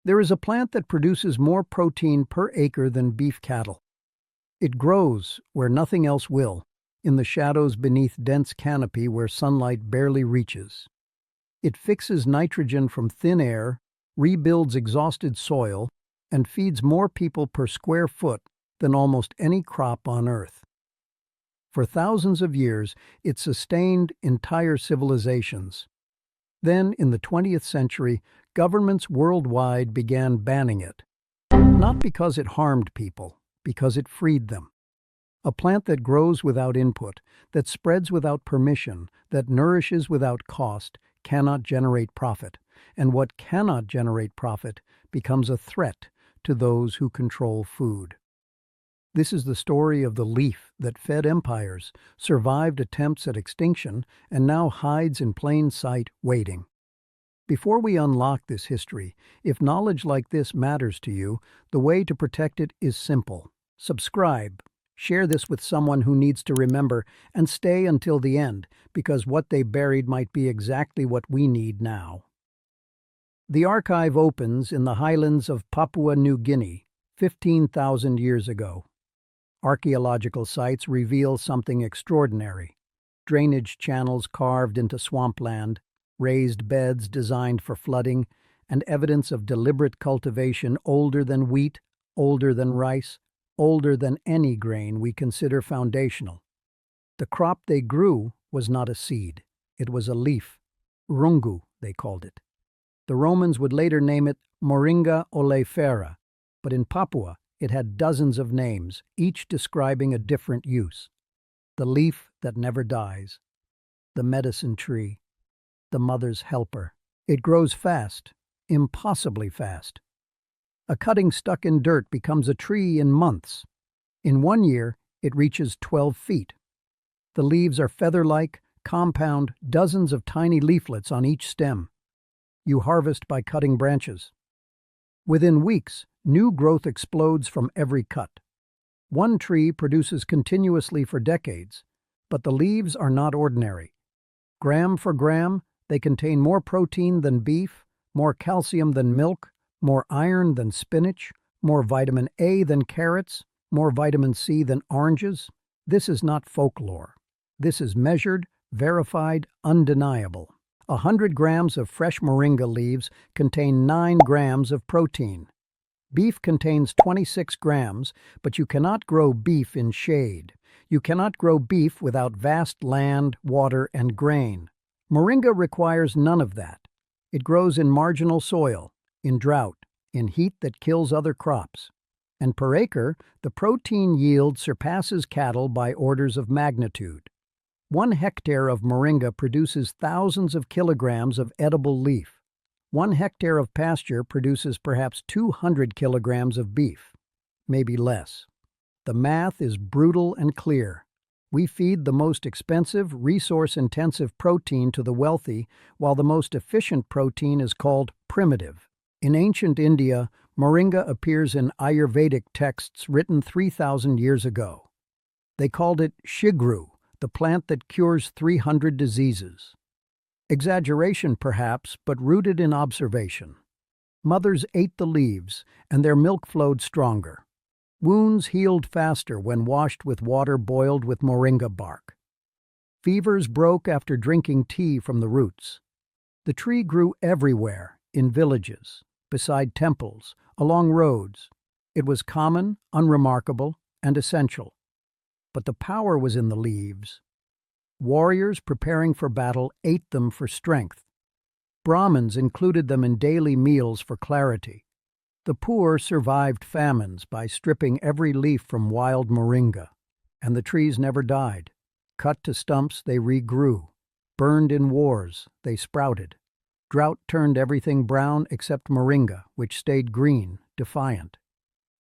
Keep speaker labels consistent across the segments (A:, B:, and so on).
A: There is a plant that produces more protein per acre than beef cattle. It grows where nothing else will, in the shadows beneath dense canopy where sunlight barely reaches. It fixes nitrogen from thin air, rebuilds exhausted soil, and feeds more people per square foot than almost any crop on Earth. For thousands of years, it sustained entire civilizations. Then, in the 20th century, governments worldwide began banning it. Not because it harmed people, because it freed them. A plant that grows without input, that spreads without permission, that nourishes without cost, cannot generate profit, and what cannot generate profit becomes a threat to those who control food. This is the story of the leaf that fed empires, survived attempts at extinction, and now hides in plain sight, waiting. Before we unlock this history, if knowledge like this matters to you, the way to protect it is simple. Subscribe, share this with someone who needs to remember, and stay until the end, because what they buried might be exactly what we need now. The archive opens in the highlands of Papua New Guinea, 15,000 years ago. Archaeological sites reveal something extraordinary. Drainage channels carved into swampland, raised beds designed for flooding, and evidence of deliberate cultivation older than wheat, older than rice, older than any grain we consider foundational. The crop they grew was not a seed. It was a leaf. Rungu, they called it. The Romans would later name it Moringa oleifera, but in Papua it had dozens of names, each describing a different use. The leaf that never dies, the medicine tree, the mother's helper. It grows fast, impossibly fast. A cutting stuck in dirt becomes a tree in months. In 1 year, it reaches 12 feet. The leaves are feather-like, compound, dozens of tiny leaflets on each stem. You harvest by cutting branches. Within weeks, new growth explodes from every cut. One tree produces continuously for decades, but the leaves are not ordinary. Gram for gram, they contain more protein than beef, more calcium than milk, more iron than spinach, more vitamin A than carrots, more vitamin C than oranges. This is not folklore. This is measured, verified, undeniable. 100 grams of fresh moringa leaves contain 9 grams of protein. Beef contains 26 grams, but you cannot grow beef in shade. You cannot grow beef without vast land, water, and grain. Moringa requires none of that. It grows in marginal soil, in drought, in heat that kills other crops. And per acre, the protein yield surpasses cattle by orders of magnitude. 1 hectare of moringa produces thousands of kilograms of edible leaf. 1 hectare of pasture produces perhaps 200 kilograms of beef, maybe less. The math is brutal and clear. We feed the most expensive, resource-intensive protein to the wealthy, while the most efficient protein is called primitive. In ancient India, moringa appears in Ayurvedic texts written 3,000 years ago. They called it shigru, the plant that cures 300 diseases. Exaggeration, perhaps, but rooted in observation. Mothers ate the leaves, and their milk flowed stronger. Wounds healed faster when washed with water boiled with moringa bark. Fevers broke after drinking tea from the roots. The tree grew everywhere, in villages, beside temples, along roads. It was common, unremarkable, and essential. But the power was in the leaves. Warriors preparing for battle ate them for strength. Brahmins included them in daily meals for clarity. The poor survived famines by stripping every leaf from wild moringa, and the trees never died. Cut to stumps, they regrew. Burned in wars, they sprouted. Drought turned everything brown except moringa, which stayed green, defiant.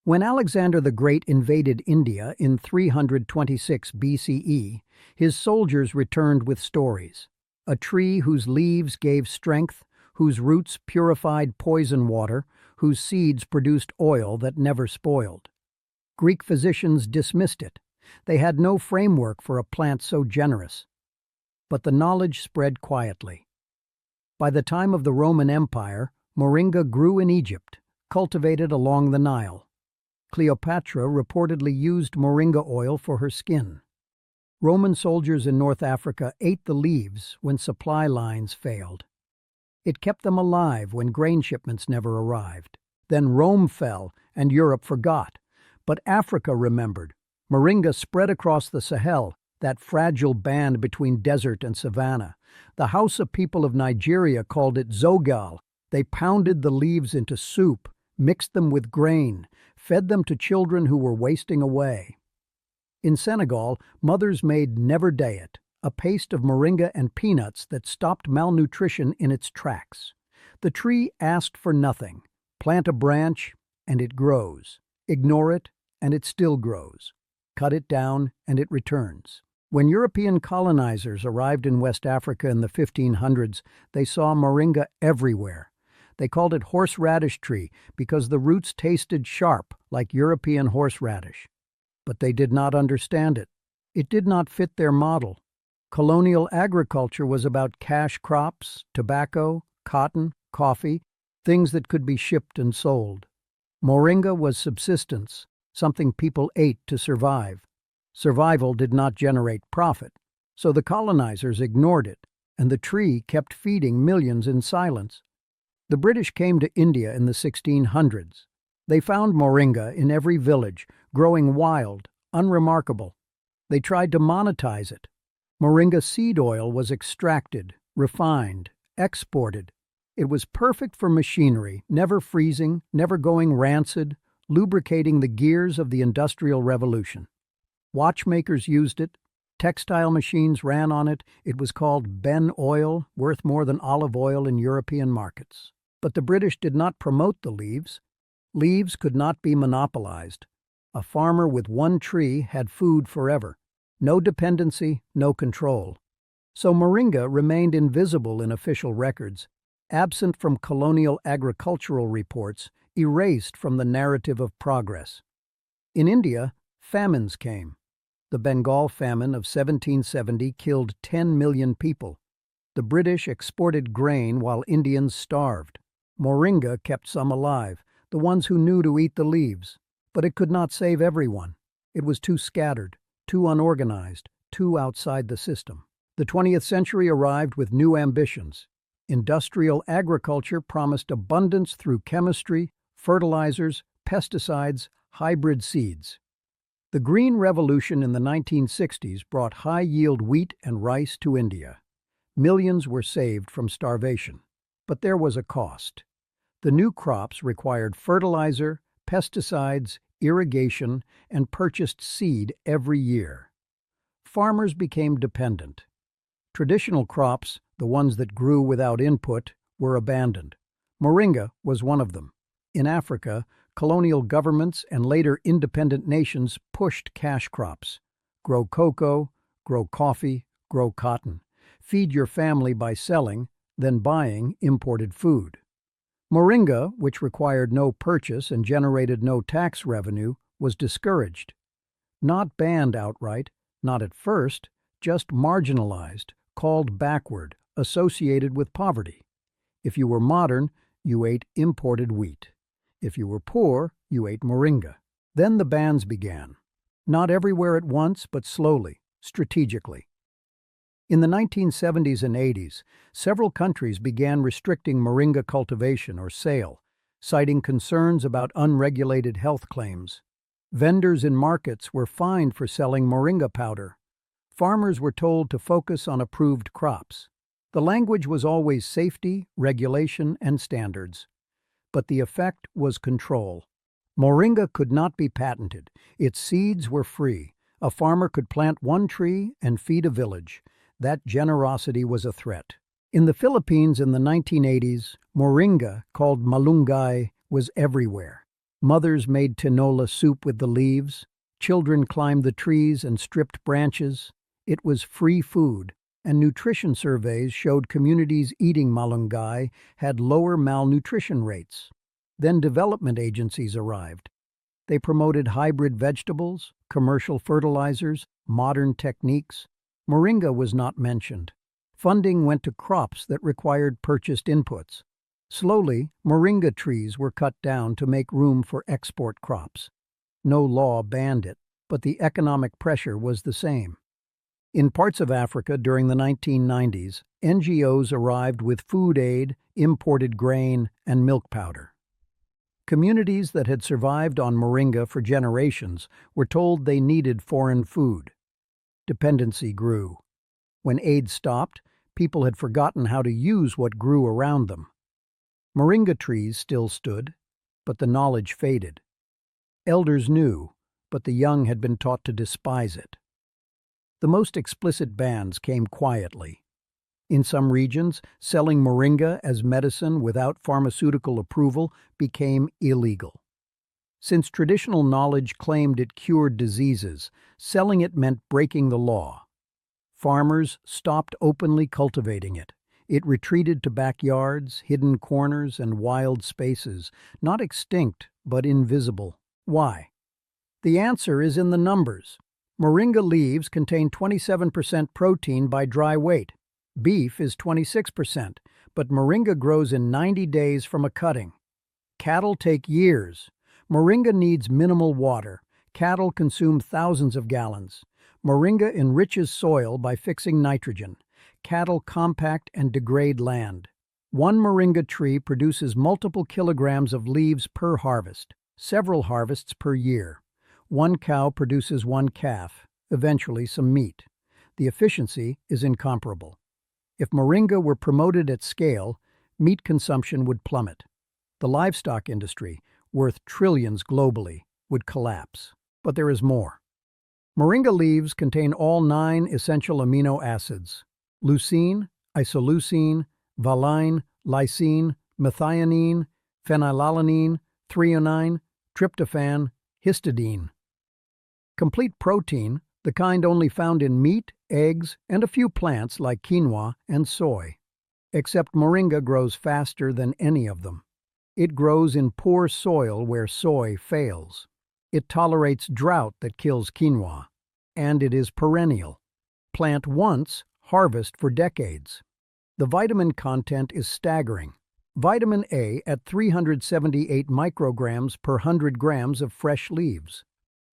A: When Alexander the Great invaded India in 326 BCE, his soldiers returned with stories. A tree whose leaves gave strength, whose roots purified poison water, whose seeds produced oil that never spoiled. Greek physicians dismissed it. They had no framework for a plant so generous. But the knowledge spread quietly. By the time of the Roman Empire, moringa grew in Egypt, cultivated along the Nile. Cleopatra reportedly used moringa oil for her skin. Roman soldiers in North Africa ate the leaves when supply lines failed. It kept them alive when grain shipments never arrived. Then Rome fell and Europe forgot. But Africa remembered. Moringa spread across the Sahel, that fragile band between desert and savanna. The Hausa people of Nigeria called it zogal. They pounded the leaves into soup, mixed them with grain, fed them to children who were wasting away. In Senegal, mothers made never dayet, a paste of moringa and peanuts that stopped malnutrition in its tracks. The tree asked for nothing. Plant a branch, and it grows. Ignore it, and it still grows. Cut it down, and it returns. When European colonizers arrived in West Africa in the 1500s, they saw moringa everywhere. They called it horseradish tree because the roots tasted sharp like European horseradish. But they did not understand it. It did not fit their model. Colonial agriculture was about cash crops, tobacco, cotton, coffee, things that could be shipped and sold. Moringa was subsistence, something people ate to survive. Survival did not generate profit, so the colonizers ignored it, and the tree kept feeding millions in silence. The British came to India in the 1600s. They found moringa in every village, growing wild, unremarkable. They tried to monetize it. Moringa seed oil was extracted, refined, exported. It was perfect for machinery, never freezing, never going rancid, lubricating the gears of the Industrial Revolution. Watchmakers used it. Textile machines ran on it. It was called Ben oil, worth more than olive oil in European markets. But the British did not promote the leaves. Leaves could not be monopolized. A farmer with one tree had food forever. No dependency, no control. So moringa remained invisible in official records, absent from colonial agricultural reports, erased from the narrative of progress. In India, famines came. The Bengal famine of 1770 killed 10 million people. The British exported grain while Indians starved. Moringa kept some alive, the ones who knew to eat the leaves. But it could not save everyone. It was too scattered, too unorganized, too outside the system. The 20th century arrived with new ambitions. Industrial agriculture promised abundance through chemistry, fertilizers, pesticides, hybrid seeds. The Green Revolution in the 1960s brought high-yield wheat and rice to India. Millions were saved from starvation. But there was a cost. The new crops required fertilizer, pesticides, irrigation, and purchased seed every year. Farmers became dependent. Traditional crops, the ones that grew without input, were abandoned. Moringa was one of them. In Africa, colonial governments and later independent nations pushed cash crops. Grow cocoa, grow coffee, grow cotton. Feed your family by selling, then buying imported food. Moringa, which required no purchase and generated no tax revenue, was discouraged. Not banned outright, not at first, just marginalized, called backward, associated with poverty. If you were modern, you ate imported wheat. If you were poor, you ate moringa. Then the bans began. Not everywhere at once, but slowly, strategically. In the 1970s and 80s, several countries began restricting moringa cultivation or sale, citing concerns about unregulated health claims. Vendors in markets were fined for selling moringa powder. Farmers were told to focus on approved crops. The language was always safety, regulation, and standards. But the effect was control. Moringa could not be patented. Its seeds were free. A farmer could plant one tree and feed a village. That generosity was a threat. In the Philippines in the 1980s, moringa, called malunggay, was everywhere. Mothers made tinola soup with the leaves. Children climbed the trees and stripped branches. It was free food, and nutrition surveys showed communities eating malunggay had lower malnutrition rates. Then development agencies arrived. They promoted hybrid vegetables, commercial fertilizers, modern techniques. Moringa was not mentioned. Funding went to crops that required purchased inputs. Slowly, moringa trees were cut down to make room for export crops. No law banned it, but the economic pressure was the same. In parts of Africa during the 1990s, NGOs arrived with food aid, imported grain, and milk powder. Communities that had survived on moringa for generations were told they needed foreign food. Dependency grew. When aid stopped, people had forgotten how to use what grew around them. Moringa trees still stood, but the knowledge faded. Elders knew, but the young had been taught to despise it. The most explicit bans came quietly. In some regions, selling moringa as medicine without pharmaceutical approval became illegal. Since traditional knowledge claimed it cured diseases, selling it meant breaking the law. Farmers stopped openly cultivating it. It retreated to backyards, hidden corners, and wild spaces, not extinct but invisible. Why? The answer is in the numbers. Moringa leaves contain 27% protein by dry weight. Beef is 26%, but moringa grows in 90 days from a cutting. Cattle take years. Moringa needs minimal water. Cattle consume thousands of gallons. Moringa enriches soil by fixing nitrogen. Cattle compact and degrade land. One moringa tree produces multiple kilograms of leaves per harvest, several harvests per year. One cow produces one calf, eventually some meat. The efficiency is incomparable. If moringa were promoted at scale, meat consumption would plummet. The livestock industry, worth trillions globally, would collapse. But there is more. Moringa leaves contain all 9 essential amino acids: leucine, isoleucine, valine, lysine, methionine, phenylalanine, threonine, tryptophan, histidine. Complete protein, the kind only found in meat, eggs, and a few plants like quinoa and soy. Except moringa grows faster than any of them. It grows in poor soil where soy fails. It tolerates drought that kills quinoa. And it is perennial. Plant once, harvest for decades. The vitamin content is staggering. Vitamin A at 378 micrograms per 100 grams of fresh leaves.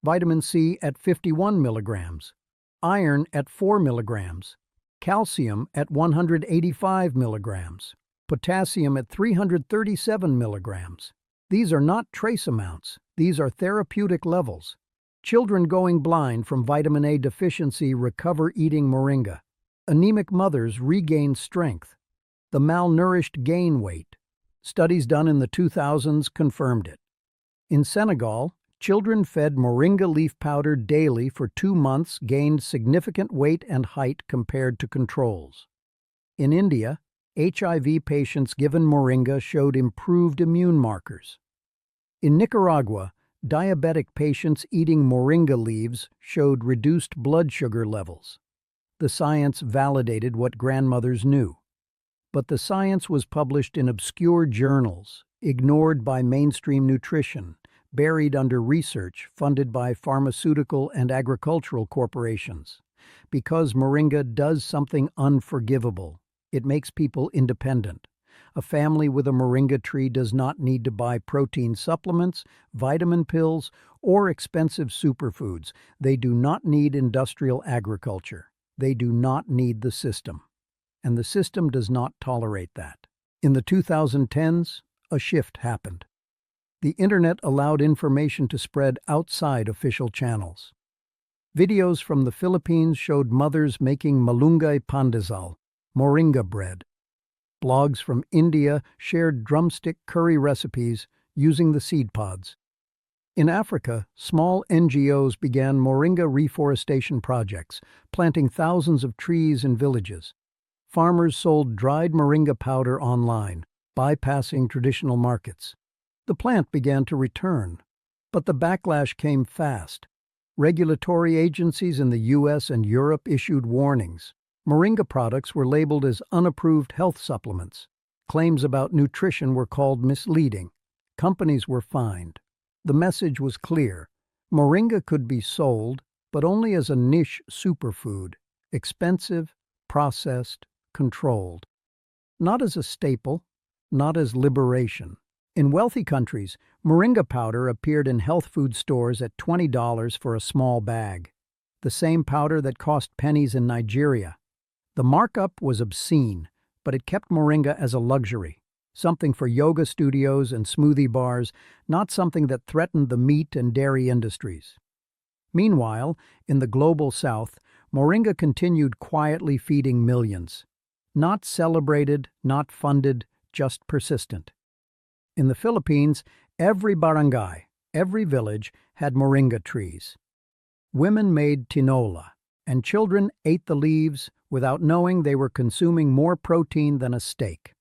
A: Vitamin C at 51 milligrams. Iron at 4 milligrams. Calcium at 185 milligrams. Potassium at 337 milligrams. These are not trace amounts. These are therapeutic levels. Children going blind from vitamin A deficiency recover eating moringa. Anemic mothers regain strength. The malnourished gain weight. Studies done in the 2000s confirmed it. In Senegal, children fed moringa leaf powder daily for 2 months gained significant weight and height compared to controls. In India, HIV patients given moringa showed improved immune markers. In Nicaragua, diabetic patients eating moringa leaves showed reduced blood sugar levels. The science validated what grandmothers knew. But the science was published in obscure journals, ignored by mainstream nutrition, buried under research funded by pharmaceutical and agricultural corporations. Because moringa does something unforgivable. It makes people independent. A family with a moringa tree does not need to buy protein supplements, vitamin pills, or expensive superfoods. They do not need industrial agriculture. They do not need the system. And the system does not tolerate that. In the 2010s, a shift happened. The internet allowed information to spread outside official channels. Videos from the Philippines showed mothers making malunggay pandesal, moringa bread. Blogs from India shared drumstick curry recipes using the seed pods. In Africa, small NGOs began moringa reforestation projects, planting thousands of trees in villages. Farmers sold dried moringa powder online, bypassing traditional markets. The plant began to return, but the backlash came fast. Regulatory agencies in the US and Europe issued warnings. Moringa products were labeled as unapproved health supplements. Claims about nutrition were called misleading. Companies were fined. The message was clear. Moringa could be sold, but only as a niche superfood, expensive, processed, controlled. Not as a staple, not as liberation. In wealthy countries, moringa powder appeared in health food stores at $20 for a small bag, the same powder that cost pennies in Nigeria. The markup was obscene, but it kept moringa as a luxury, something for yoga studios and smoothie bars, not something that threatened the meat and dairy industries. Meanwhile, in the global south, moringa continued quietly feeding millions. Not celebrated, not funded, just persistent. In the Philippines, every barangay, every village had moringa trees. Women made tinola, and children ate the leaves without knowing they were consuming more protein than a steak.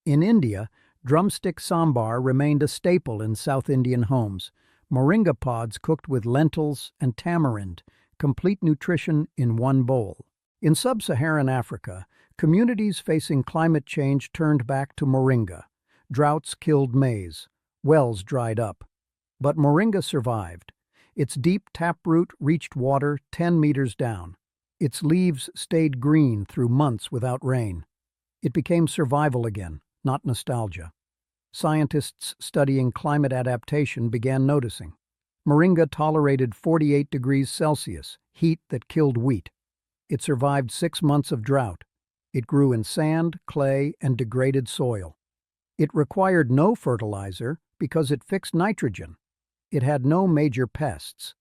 A: In India, drumstick sambar remained a staple in South Indian homes. Moringa pods cooked with lentils and tamarind, complete nutrition in one bowl. In sub-Saharan Africa, communities facing climate change turned back to moringa. Droughts killed maize. Wells dried up. But moringa survived. Its deep taproot reached water 10 meters down. Its leaves stayed green through months without rain. It became survival again, not nostalgia. Scientists studying climate adaptation began noticing. Moringa tolerated 48 degrees Celsius, heat that killed wheat. It survived 6 months of drought. It grew in sand, clay, and degraded soil. It required no fertilizer because it fixed nitrogen. It had no major pests.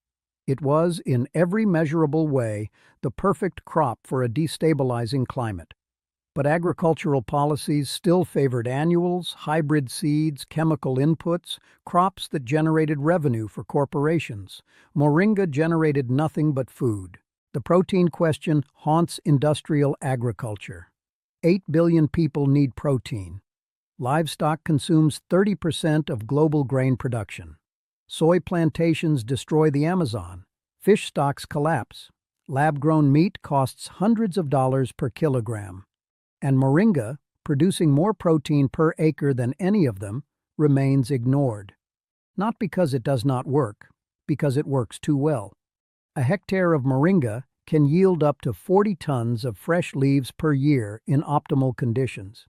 A: It was, in every measurable way, the perfect crop for a destabilizing climate. But agricultural policies still favored annuals, hybrid seeds, chemical inputs, crops that generated revenue for corporations. Moringa generated nothing but food. The protein question haunts industrial agriculture. 8 billion people need protein. Livestock consumes 30% of global grain production. Soy plantations destroy the Amazon. Fish stocks collapse. Lab-grown meat costs hundreds of dollars per kilogram. And moringa, producing more protein per acre than any of them, remains ignored. Not because it does not work, because it works too well. A hectare of moringa can yield up to 40 tons of fresh leaves per year in optimal conditions.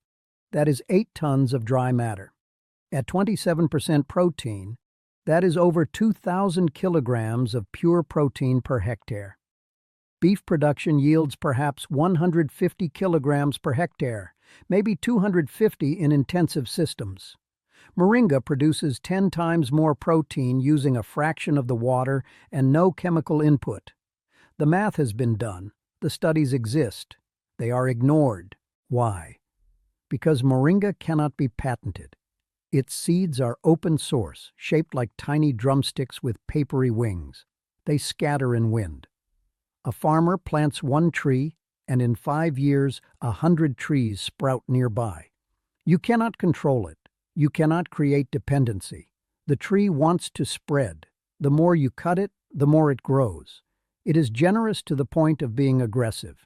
A: That is 8 tons of dry matter. At 27% protein, that is over 2,000 kilograms of pure protein per hectare. Beef production yields perhaps 150 kilograms per hectare, maybe 250 in intensive systems. Moringa produces 10 times more protein using a fraction of the water and no chemical input. The math has been done. The studies exist. They are ignored. Why? Because moringa cannot be patented. Its seeds are open source, shaped like tiny drumsticks with papery wings. They scatter in wind. A farmer plants one tree, and in 5 years, 100 trees sprout nearby. You cannot control it. You cannot create dependency. The tree wants to spread. The more you cut it, the more it grows. It is generous to the point of being aggressive.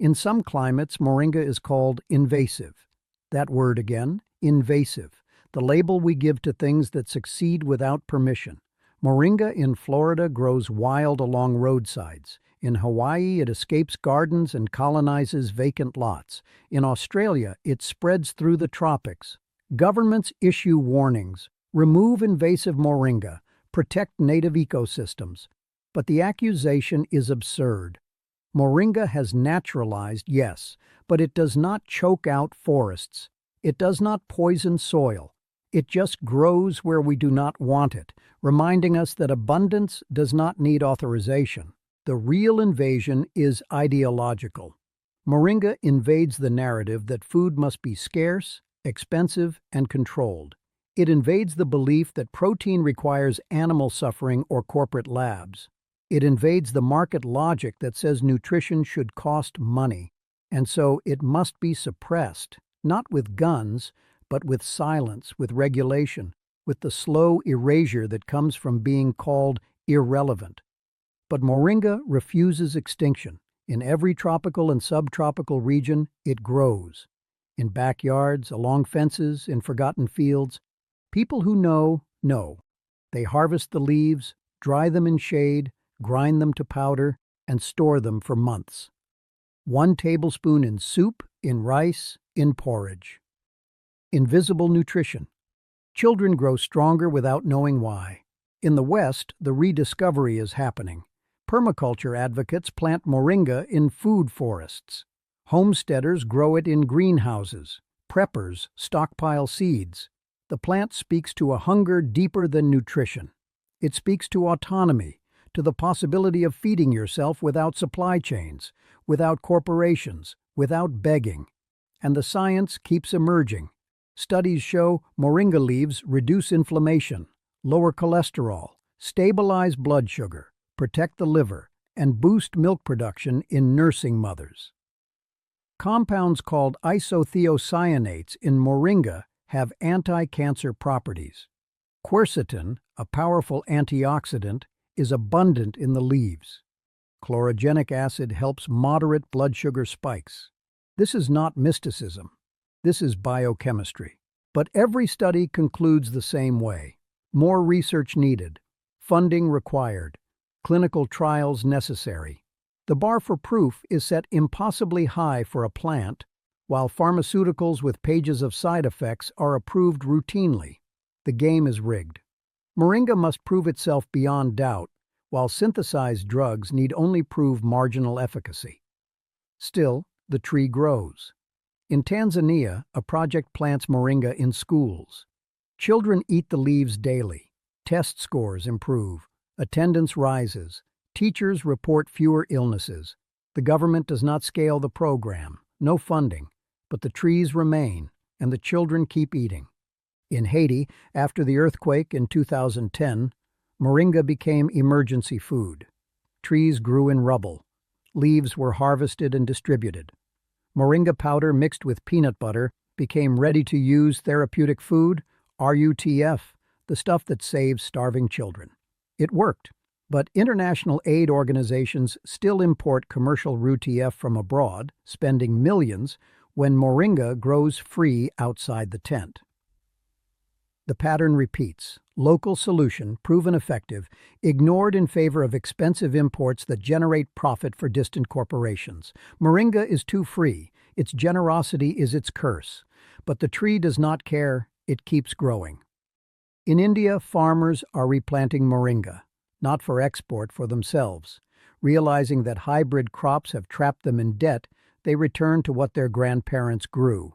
A: In some climates, moringa is called invasive. That word again, invasive, the label we give to things that succeed without permission. Moringa in Florida grows wild along roadsides. In Hawaii, it escapes gardens and colonizes vacant lots. In Australia, it spreads through the tropics. Governments issue warnings. Remove invasive moringa. Protect native ecosystems. But the accusation is absurd. Moringa has naturalized, yes, but it does not choke out forests. It does not poison soil. It just grows where we do not want it, reminding us that abundance does not need authorization. The real invasion is ideological. Moringa invades the narrative that food must be scarce, expensive, and controlled. It invades the belief that protein requires animal suffering or corporate labs. It invades the market logic that says nutrition should cost money, and so it must be suppressed, not with guns, but with silence, with regulation, with the slow erasure that comes from being called irrelevant. But moringa refuses extinction. In every tropical and subtropical region, it grows. In backyards, along fences, in forgotten fields. People who know. They harvest the leaves, dry them in shade, grind them to powder, and store them for months. 1 tablespoon in soup, in rice, in porridge. Invisible nutrition. Children grow stronger without knowing why. In the West, the rediscovery is happening. Permaculture advocates plant moringa in food forests. Homesteaders grow it in greenhouses. Preppers stockpile seeds. The plant speaks to a hunger deeper than nutrition. It speaks to autonomy, to the possibility of feeding yourself without supply chains, without corporations, without begging. And the science keeps emerging. Studies show moringa leaves reduce inflammation, lower cholesterol, stabilize blood sugar, protect the liver, and boost milk production in nursing mothers. Compounds called isothiocyanates in moringa have anti-cancer properties. Quercetin, a powerful antioxidant, is abundant in the leaves. Chlorogenic acid helps moderate blood sugar spikes. This is not mysticism. This is biochemistry. But every study concludes the same way. More research needed. Funding required. Clinical trials necessary. The bar for proof is set impossibly high for a plant, while pharmaceuticals with pages of side effects are approved routinely. The game is rigged. Moringa must prove itself beyond doubt, while synthesized drugs need only prove marginal efficacy. Still, the tree grows. In Tanzania, a project plants moringa in schools. Children eat the leaves daily. Test scores improve. Attendance rises. Teachers report fewer illnesses. The government does not scale the program. No funding. But the trees remain, and the children keep eating. In Haiti, after the earthquake in 2010, moringa became emergency food. Trees grew in rubble. Leaves were harvested and distributed. Moringa powder mixed with peanut butter became ready-to-use therapeutic food, RUTF, the stuff that saves starving children. It worked, but international aid organizations still import commercial RUTF from abroad, spending millions, when moringa grows free outside the tent. The pattern repeats. Local solution, proven effective, ignored in favor of expensive imports that generate profit for distant corporations. Moringa is too free. Its generosity is its curse. But the tree does not care. It keeps growing. In India, farmers are replanting moringa, not for export, for themselves. Realizing that hybrid crops have trapped them in debt, they return to what their grandparents grew.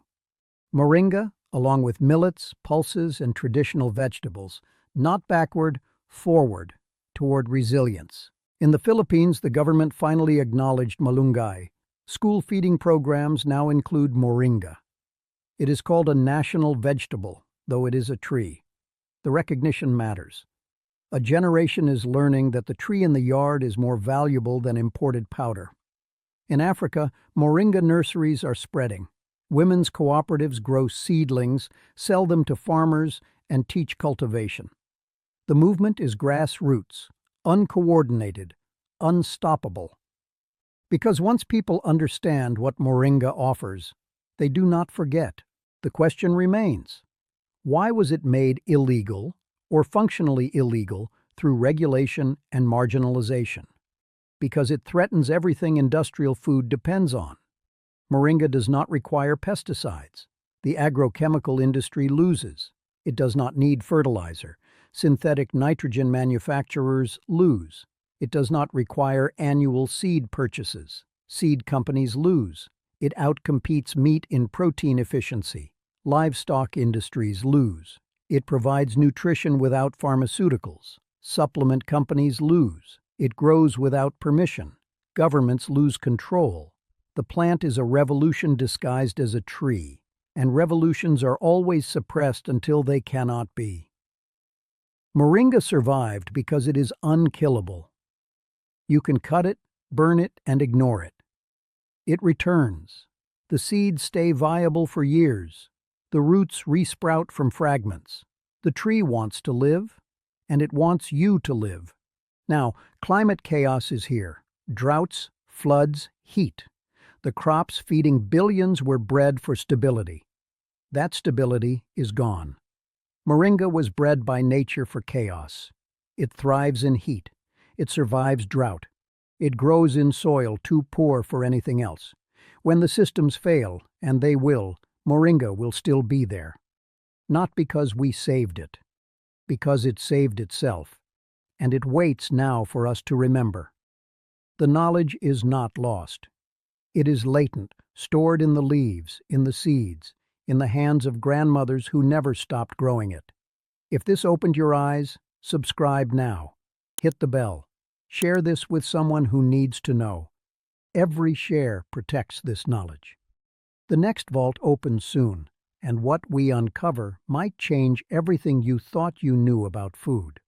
A: Moringa, along with millets, pulses, and traditional vegetables, not backward, forward, toward resilience. In the Philippines, the government finally acknowledged malunggay. School feeding programs now include moringa. It is called a national vegetable, though it is a tree. The recognition matters. A generation is learning that the tree in the yard is more valuable than imported powder. In Africa, moringa nurseries are spreading. Women's cooperatives grow seedlings, sell them to farmers, and teach cultivation. The movement is grassroots, uncoordinated, unstoppable. Because once people understand what moringa offers, they do not forget. The question remains, why was it made illegal or functionally illegal through regulation and marginalization? Because it threatens everything industrial food depends on. Moringa does not require pesticides. The agrochemical industry loses. It does not need fertilizer. Synthetic nitrogen manufacturers lose. It does not require annual seed purchases. Seed companies lose. It outcompetes meat in protein efficiency. Livestock industries lose. It provides nutrition without pharmaceuticals. Supplement companies lose. It grows without permission. Governments lose control. The plant is a revolution disguised as a tree, and revolutions are always suppressed until they cannot be. Moringa survived because it is unkillable. You can cut it, burn it, and ignore it. It returns. The seeds stay viable for years. The roots resprout from fragments. The tree wants to live, and it wants you to live. Now, climate chaos is here. Droughts, floods, heat. The crops feeding billions were bred for stability. That stability is gone. Moringa was bred by nature for chaos. It thrives in heat. It survives drought. It grows in soil too poor for anything else. When the systems fail, and they will, moringa will still be there. Not because we saved it, because it saved itself, and it waits now for us to remember. The knowledge is not lost. It is latent, stored in the leaves, in the seeds, in the hands of grandmothers who never stopped growing it. If this opened your eyes, subscribe now. Hit the bell. Share this with someone who needs to know. Every share protects this knowledge. The next vault opens soon, and what we uncover might change everything you thought you knew about food.